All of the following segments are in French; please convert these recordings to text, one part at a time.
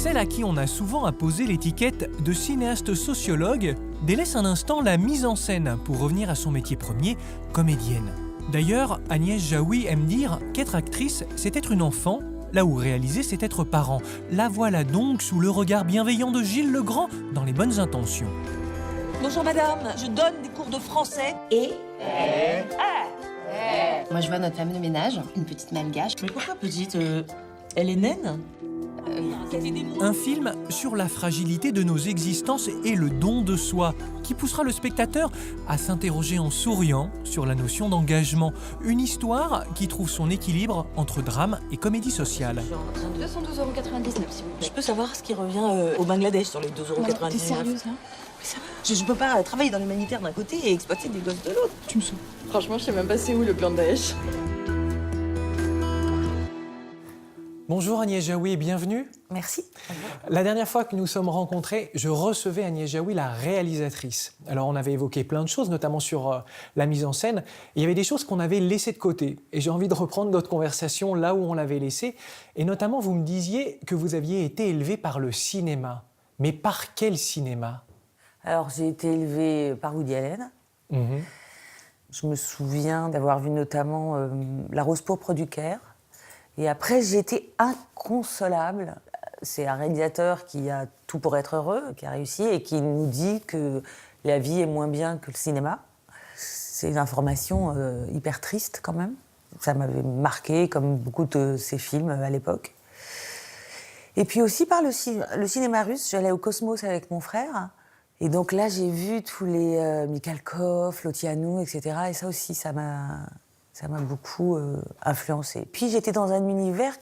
celle à qui on a souvent apposé l'étiquette de cinéaste sociologue, délaisse un instant la mise en scène pour revenir à son métier premier, comédienne. D'ailleurs, Agnès Jaoui aime dire qu'être actrice, c'est être une enfant, là où réaliser, c'est être parent. La voilà donc sous le regard bienveillant de Gilles Legrand dans Les Bonnes Intentions. Bonjour madame, je donne des cours de français Moi, je vois notre femme de ménage, une petite malgache. Mais pourquoi petite elle est naine? Un film sur la fragilité de nos existences et le don de soi, qui poussera le spectateur à s'interroger en souriant sur la notion d'engagement. Une histoire qui trouve son équilibre entre drame et comédie sociale. 212,99 € s'il vous plaît. Je peux savoir ce qui revient au Bangladesh sur les 2,99 €? T'es sérieuse, là? Mais ça va, je peux pas travailler dans l'humanitaire d'un côté et exploiter des gosses de l'autre. Tu me saoules. Franchement, je sais même pas c'est où le plan de Daesh. Bonjour Agnès Jaoui et bienvenue. Merci. La dernière fois que nous sommes rencontrés, je recevais Agnès Jaoui, la réalisatrice. Alors on avait évoqué plein de choses, notamment sur la mise en scène. Il y avait des choses qu'on avait laissées de côté. Et j'ai envie de reprendre notre conversation là où on l'avait laissée. Et notamment, vous me disiez que vous aviez été élevée par le cinéma. Mais par quel cinéma ? Alors, j'ai été élevée par Woody Allen. Je me souviens d'avoir vu notamment La Rose pourpre du Caire. Et après, j'ai été inconsolable. C'est un réalisateur qui a tout pour être heureux, qui a réussi et qui nous dit que la vie est moins bien que le cinéma. C'est une information hyper triste quand même. Ça m'avait marqué, comme beaucoup de ses films à l'époque. Et puis aussi par le cinéma russe, j'allais au Cosmos avec mon frère. Et donc là, j'ai vu tous les Mikhalkov, Lotianou, etc. Et ça aussi, ça m'a beaucoup influencée. Puis j'étais dans un univers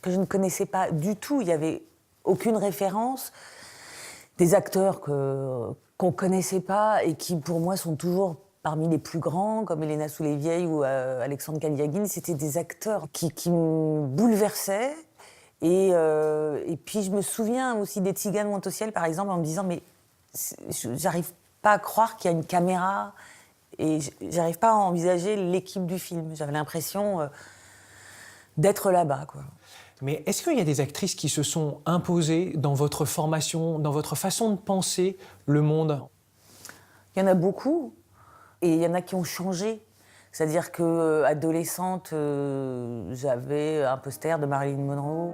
que je ne connaissais pas du tout. Il n'y avait aucune référence. Des acteurs qu'on ne connaissait pas et qui, pour moi, sont toujours parmi les plus grands, comme Elena Soulevieille ou Alexandre Kaliagin. C'était des acteurs qui me bouleversaient. Et puis je me souviens aussi des Tziganes Montociel, par exemple, en me disant « mais j'arrive pas à croire qu'il y a une caméra ». Et j'arrive pas à envisager l'équipe du film. J'avais l'impression d'être là-bas, quoi. Mais est-ce qu'il y a des actrices qui se sont imposées dans votre formation, dans votre façon de penser le monde ? Il y en a beaucoup. Et il y en a qui ont changé. C'est-à-dire qu'adolescente, j'avais un poster de Marilyn Monroe.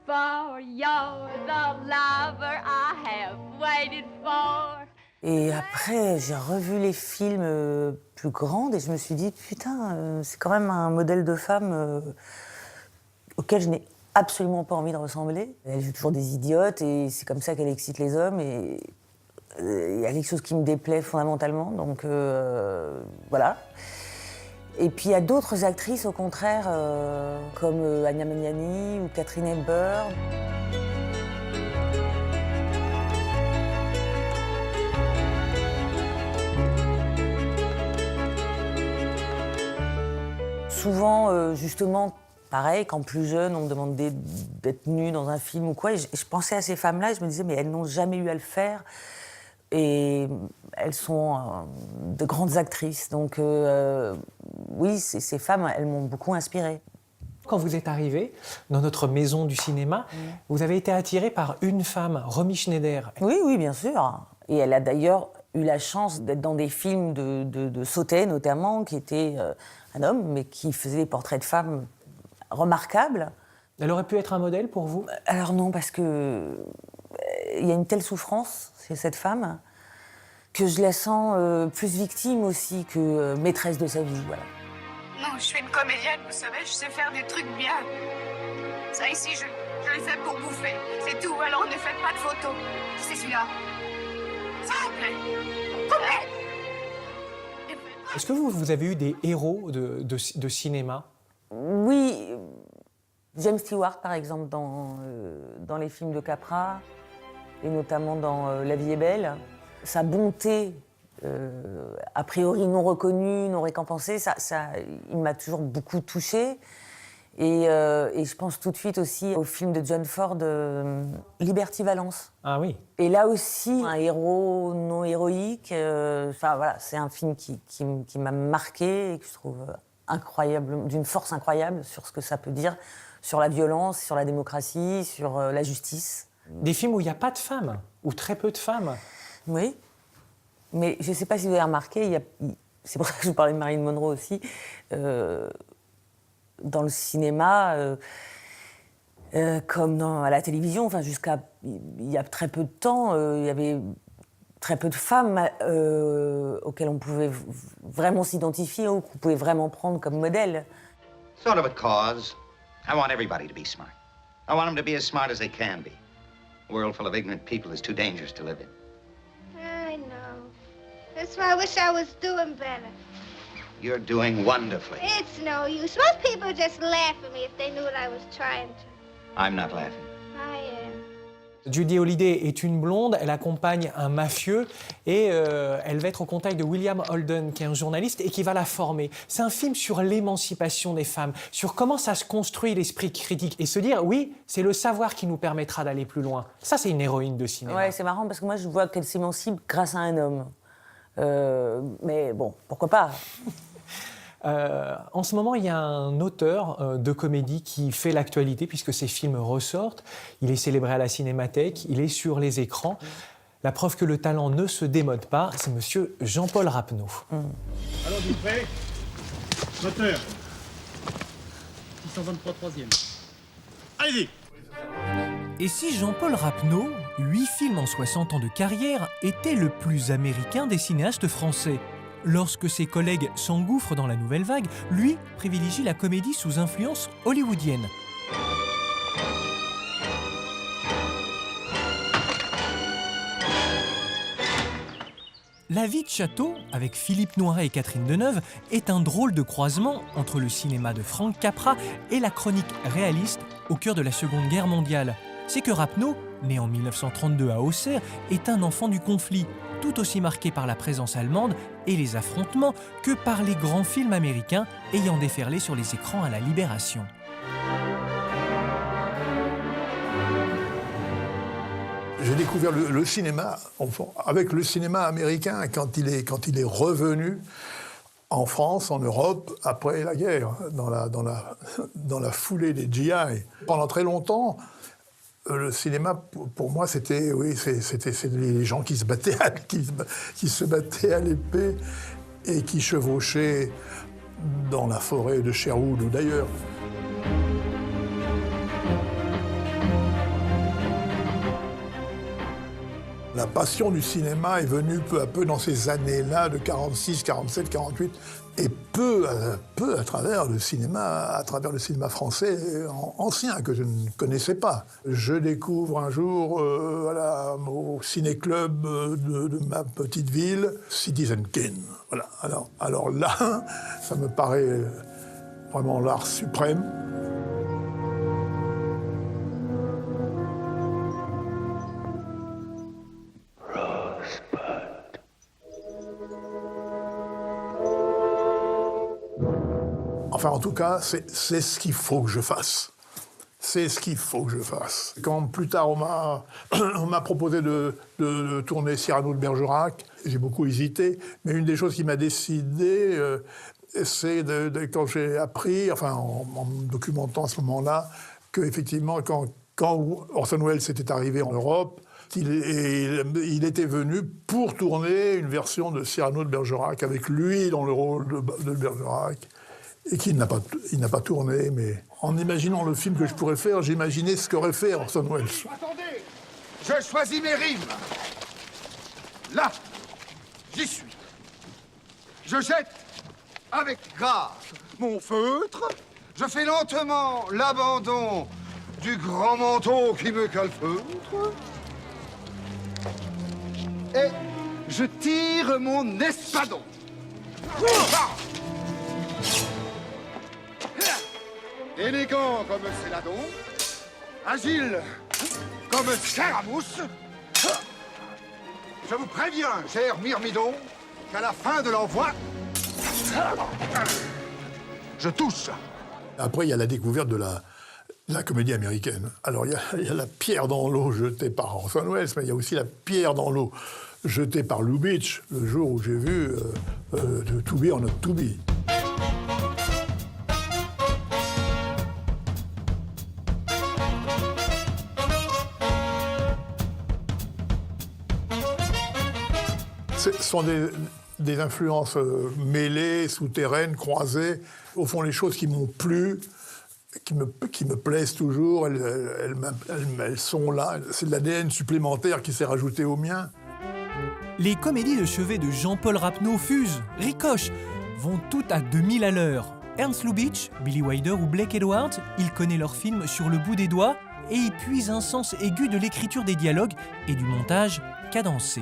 For you're the lover I have waited for. Et après, j'ai revu les films plus grandes et je me suis dit, putain, c'est quand même un modèle de femme auquel je n'ai absolument pas envie de ressembler. Elle joue toujours des idiotes et c'est comme ça qu'elle excite les hommes. Et il y a quelque chose qui me déplaît fondamentalement, donc voilà. Et puis il y a d'autres actrices, au contraire, comme Anya Magnani ou Katherine Hepburn. Souvent, justement, pareil, quand plus jeune, on me demandait d'être nue dans un film ou quoi, et je pensais à ces femmes-là et je me disais, mais elles n'ont jamais eu à le faire. Et elles sont de grandes actrices. Donc, oui, ces femmes, elles m'ont beaucoup inspirée. Quand vous êtes arrivée dans notre maison du cinéma, vous avez été attirée par une femme, Romy Schneider. Oui, bien sûr. Et elle a d'ailleurs eu la chance d'être dans des films de Sautet, notamment, qui était un homme, mais qui faisait des portraits de femmes remarquables. Elle aurait pu être un modèle pour vous ? Alors non, parce que il y a une telle souffrance chez cette femme que je la sens plus victime aussi que maîtresse de sa vie, voilà. Non, je suis une comédienne, vous savez, je sais faire des trucs bien. Ça ici, je le fais pour bouffer. C'est tout, alors ne faites pas de photos. C'est celui-là. S'il vous plaît. Coupez. Est-ce que vous avez eu des héros de cinéma ? Oui, James Stewart, par exemple, dans les films de Capra, et notamment dans La vie est belle. Sa bonté, a priori non reconnue, non récompensée, il m'a toujours beaucoup touchée. Et je pense tout de suite aussi au film de John Ford, Liberty Valance. Ah oui. Et là aussi, un héros non héroïque. Enfin voilà, c'est un film qui m'a marquée et que je trouve incroyable, d'une force incroyable sur ce que ça peut dire sur la violence, sur la démocratie, sur la justice. Des films où il n'y a pas de femmes, ou très peu de femmes. Oui, mais je ne sais pas si vous avez remarqué, c'est pour ça que je vous parlais de Marilyn Monroe aussi, dans le cinéma, comme à la télévision, enfin, jusqu'à il y a très peu de temps, il y avait très peu de femmes auxquelles on pouvait vraiment s'identifier ou qu'on pouvait vraiment prendre comme modèle. Sort of a cause. I want everybody to be smart. I want them to be as smart as they can be. A world full of ignorant people is too dangerous to live in. I know. That's why I wish I was doing better. You're doing wonderfully. It's no use. Most people just laugh at me if they knew what I was trying to. I'm not laughing. I am. Judy Holliday est une blonde, elle accompagne un mafieux et elle va être au contact de William Holden, qui est un journaliste et qui va la former. C'est un film sur l'émancipation des femmes, sur comment ça se construit l'esprit critique et se dire, oui, c'est le savoir qui nous permettra d'aller plus loin. Ça, c'est une héroïne de cinéma. Ouais, c'est marrant parce que moi, je vois qu'elle s'émancipe grâce à un homme. Mais bon, pourquoi pas? En ce moment, il y a un auteur de comédie qui fait l'actualité puisque ses films ressortent. Il est célébré à la Cinémathèque, il est sur les écrans. La preuve que le talent ne se démode pas, c'est monsieur Jean-Paul Rapneau. Alors, du prêt, moteur. 623 3e. Allez-y. Et si Jean-Paul Rapneau, 8 films en 60 ans de carrière, était le plus américain des cinéastes français? Lorsque ses collègues s'engouffrent dans la nouvelle vague, lui privilégie la comédie sous influence hollywoodienne. La vie de château, avec Philippe Noiret et Catherine Deneuve, est un drôle de croisement entre le cinéma de Frank Capra et la chronique réaliste au cœur de la Seconde Guerre mondiale. C'est que Rapneau, né en 1932 à Auxerre, est un enfant du conflit, tout aussi marqué par la présence allemande et les affrontements que par les grands films américains ayant déferlé sur les écrans à la Libération. J'ai découvert le cinéma avec le cinéma américain quand il est revenu en France, en Europe, après la guerre, dans la foulée des GI. Pendant très longtemps, le cinéma, pour moi, c'était les gens qui se battaient à l'épée et qui chevauchaient dans la forêt de Sherwood ou d'ailleurs. La passion du cinéma est venue peu à peu dans ces années-là, de 46, 47, 48, et peu à travers le cinéma français ancien, que je ne connaissais pas. Je découvre un jour au ciné-club de ma petite ville, Citizen Kane. Voilà. Alors là, ça me paraît vraiment l'art suprême. Enfin, en tout cas, c'est ce qu'il faut que je fasse. C'est ce qu'il faut que je fasse. Quand plus tard, on m'a proposé de tourner Cyrano de Bergerac, j'ai beaucoup hésité, mais une des choses qui m'a décidé, c'est quand j'ai appris, enfin, en me documentant à ce moment-là, qu'effectivement, quand Orson Welles était arrivé en Europe, il était venu pour tourner une version de Cyrano de Bergerac, avec lui dans le rôle de Bergerac. Et qu'il n'a pas tourné, mais en imaginant le film que je pourrais faire, j'imaginais ce qu'aurait fait Orson Welles. Attendez, je choisis mes rimes. Là, j'y suis. Je jette avec grâce mon feutre. Je fais lentement l'abandon du grand manteau qui me calfeutre. Et je tire mon espadon. Élégant comme Céladon, agile comme Scaramouche, je vous préviens, cher Myrmidon, qu'à la fin de l'envoi, je touche. Après, il y a la découverte de la comédie américaine. Alors, il y a la pierre dans l'eau jetée par Orson Welles, mais il y a aussi la pierre dans l'eau jetée par Lou Beach, le jour où j'ai vu To Be or Not To Be. Ce sont des influences mêlées, souterraines, croisées. Au fond, les choses qui m'ont plu, qui me plaisent toujours, elles sont là. C'est de l'ADN supplémentaire qui s'est rajouté au mien. Les comédies de chevet de Jean-Paul Rapneau fusent, ricochent, vont toutes à 2000 à l'heure. Ernst Lubitsch, Billy Wilder ou Blake Edwards, il connaît leurs films sur le bout des doigts et il puise un sens aigu de l'écriture des dialogues et du montage cadencé.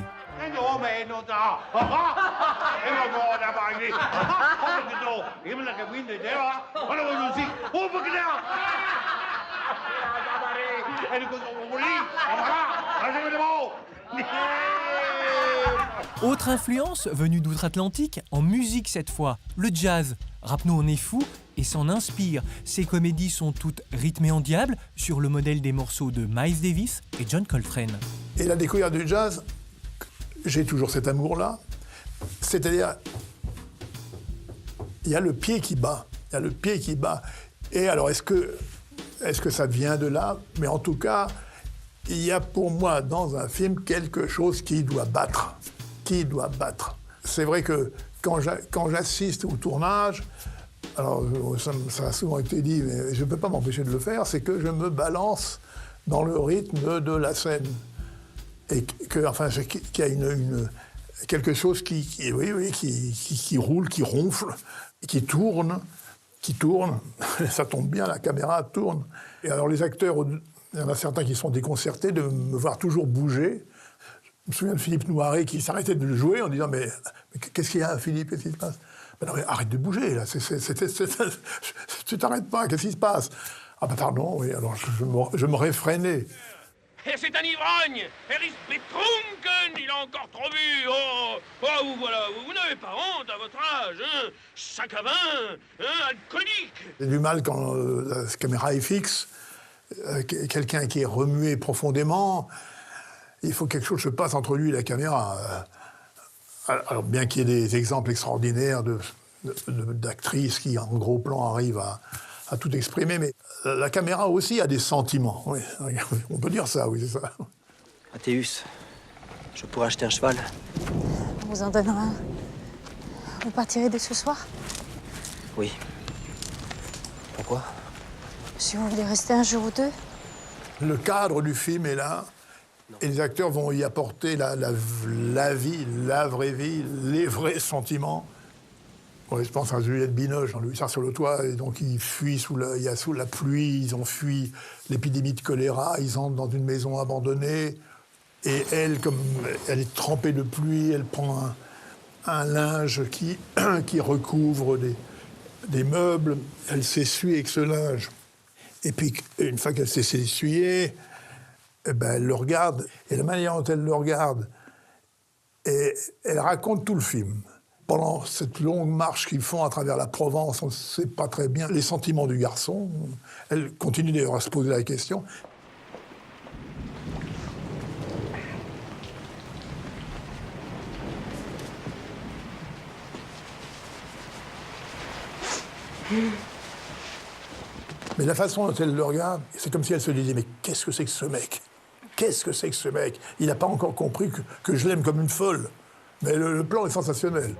Autre influence venue d'outre-Atlantique, en musique cette fois, le jazz. Rapneau en est fou et s'en inspire. Ses comédies sont toutes rythmées en diable, sur le modèle des morceaux de Miles Davis et John Coltrane. Et la découverte du jazz, j'ai toujours cet amour-là. C'est-à-dire, il y a le pied qui bat. Il y a le pied qui bat. Et alors, est-ce que ça vient de là? Mais en tout cas, il y a pour moi dans un film quelque chose qui doit battre. Qui doit battre. C'est vrai que quand j'assiste au tournage, alors ça a souvent été dit, mais je ne peux pas m'empêcher de le faire, c'est que je me balance dans le rythme de la scène. Et qu'il y a quelque chose qui roule, qui ronfle, qui tourne. Ça tombe bien, la caméra tourne. Et alors les acteurs, il y en a certains qui sont déconcertés de me voir toujours bouger. Je me souviens de Philippe Noiret qui s'arrêtait de jouer en disant « Mais qu'est-ce qu'il y a, Philippe? Qu'est-ce qui se passe ?»« Ben non, mais arrête de bouger, là. Tu t'arrêtes pas, qu'est-ce qui se passe ?»« Ah ben pardon, oui, alors je me réfrénais. » Et c'est un ivrogne! Er ist betrunken! Il a encore trop bu! Oh, voilà, vous n'avez pas honte à votre âge, hein? 5 à 20, hein? Alcoolique! J'ai du mal quand la caméra est fixe, quelqu'un qui est remué profondément, il faut que quelque chose se passe entre lui et la caméra. Alors bien qu'il y ait des exemples extraordinaires d'actrices qui, en gros plan, arrivent à tout exprimer, mais la caméra aussi a des sentiments. Oui, on peut dire ça, oui, c'est ça. Athéus, je pourrais acheter un cheval. On vous en donnera un. Vous partirez dès ce soir? Oui. Pourquoi? Si vous voulez rester un jour ou deux. Le cadre du film est là, et les acteurs vont y apporter la vie, la vraie vie, les vrais sentiments. Ouais, je pense à Juliette Binoche dans Le Hussard sur le toit, et donc ils fuient sous la pluie, ils ont fui l'épidémie de choléra, ils entrent dans une maison abandonnée, et elle, comme elle est trempée de pluie, elle prend un linge qui recouvre des meubles, elle s'essuie avec ce linge. Et puis, une fois qu'elle s'est essuyée, eh ben, elle le regarde, et la manière dont elle le regarde, et elle raconte tout le film. Pendant cette longue marche qu'ils font à travers la Provence, on ne sait pas très bien les sentiments du garçon. Elle continue d'ailleurs à se poser la question. Mais la façon dont elle le regarde, c'est comme si elle se disait « Mais qu'est-ce que c'est que ce mec? Qu'est-ce que c'est que ce mec? Il n'a pas encore compris que je l'aime comme une folle. » Mais le plan est sensationnel.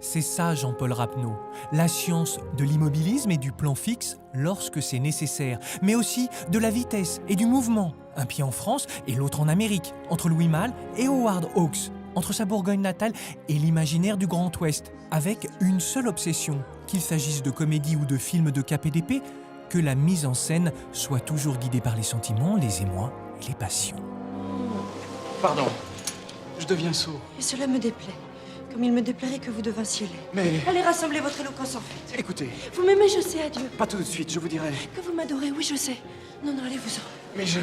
C'est ça, Jean-Paul Rapneau. La science de l'immobilisme et du plan fixe lorsque c'est nécessaire, mais aussi de la vitesse et du mouvement. Un pied en France et l'autre en Amérique, entre Louis Malle et Howard Hawks, entre sa Bourgogne natale et l'imaginaire du Grand Ouest, avec une seule obsession, qu'il s'agisse de comédie ou de film de KPDP, que la mise en scène soit toujours guidée par les sentiments, les émois et les passions. Pardon, je deviens sourd. Et cela me déplaît. Comme il me déplairait que vous devinssiez l'être. Mais... Allez rassembler votre éloquence en fait. Écoutez... Vous m'aimez, je sais, adieu. Pas tout de suite, je vous dirai... Que vous m'adorez, oui, je sais. Non, allez-vous-en. Mais je...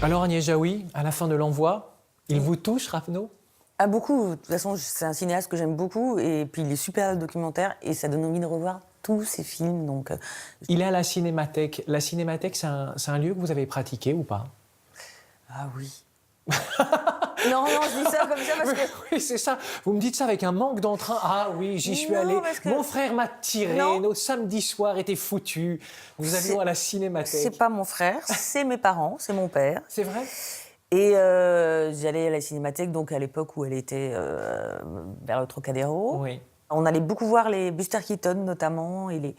Alors Agnès Jaoui, à la fin de l'envoi, il vous touche, Rapneau? Ah, beaucoup. De toute façon, c'est un cinéaste que j'aime beaucoup, et puis il est super documentaire, et ça donne envie de revoir tous ses films, donc... Il est à la Cinémathèque. La Cinémathèque, c'est un lieu que vous avez pratiqué ou pas? Ah oui. Non, je dis ça comme ça parce que... Oui, c'est ça. Vous me dites ça avec un manque d'entrain. Ah oui, j'y suis allé. Que... Mon frère m'a tiré. Non. Nos samedis soirs étaient foutus. Nous allions à la Cinémathèque. C'est pas mon frère, c'est mes parents, c'est mon père. C'est vrai? Et j'allais à la Cinémathèque, donc à l'époque où elle était vers le Trocadéro. Oui. On allait beaucoup voir les Buster Keaton notamment, et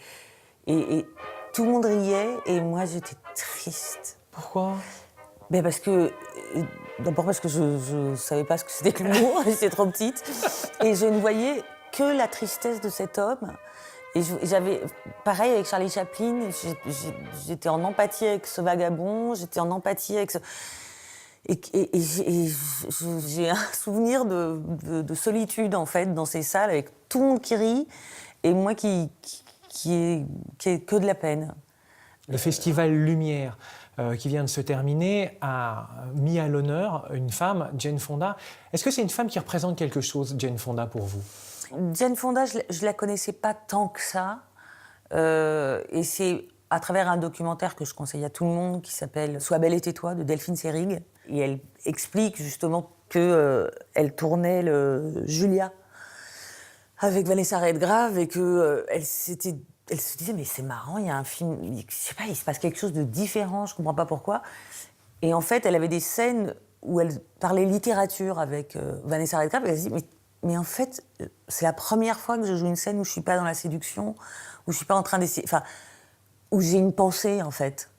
tout le monde riait, et moi j'étais triste. Pourquoi? Ben parce que, d'abord parce que je savais pas ce que c'était que l'humour, j'étais trop petite, et je ne voyais que la tristesse de cet homme. Et j'avais, pareil avec Charlie Chaplin, j'étais en empathie avec ce vagabond, j'étais en empathie avec ce... Et j'ai un souvenir de solitude, en fait, dans ces salles, avec tout le monde qui rit, et moi qui est que de la peine. Le festival Lumière, qui vient de se terminer, a mis à l'honneur une femme, Jane Fonda. Est-ce que c'est une femme qui représente quelque chose, Jane Fonda, pour vous? Jane Fonda, je la connaissais pas tant que ça. Et c'est à travers un documentaire que je conseille à tout le monde, qui s'appelle « Sois belle et tais-toi » de Delphine Seyrig. Et elle explique justement qu'elle tournait le Julia avec Vanessa Redgrave, et qu'elle se disait, mais c'est marrant, il y a un film, je sais pas, il se passe quelque chose de différent, je comprends pas pourquoi. Et en fait, elle avait des scènes où elle parlait littérature avec Vanessa Redgrave, et elle se dit, mais en fait, c'est la première fois que je joue une scène où je suis pas dans la séduction, où je suis pas en train d'essayer, enfin, où j'ai une pensée, en fait.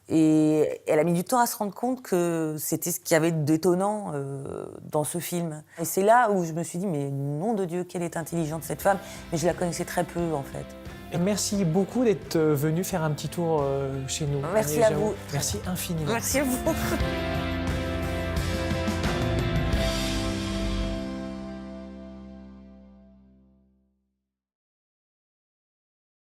Et elle a mis du temps à se rendre compte que c'était ce qu'il y avait d'étonnant dans ce film. Et c'est là où je me suis dit, mais nom de Dieu, quelle est intelligente cette femme. Mais je la connaissais très peu, en fait. Et merci beaucoup d'être venu faire un petit tour chez nous. Merci à vous. Merci infiniment. Merci à vous.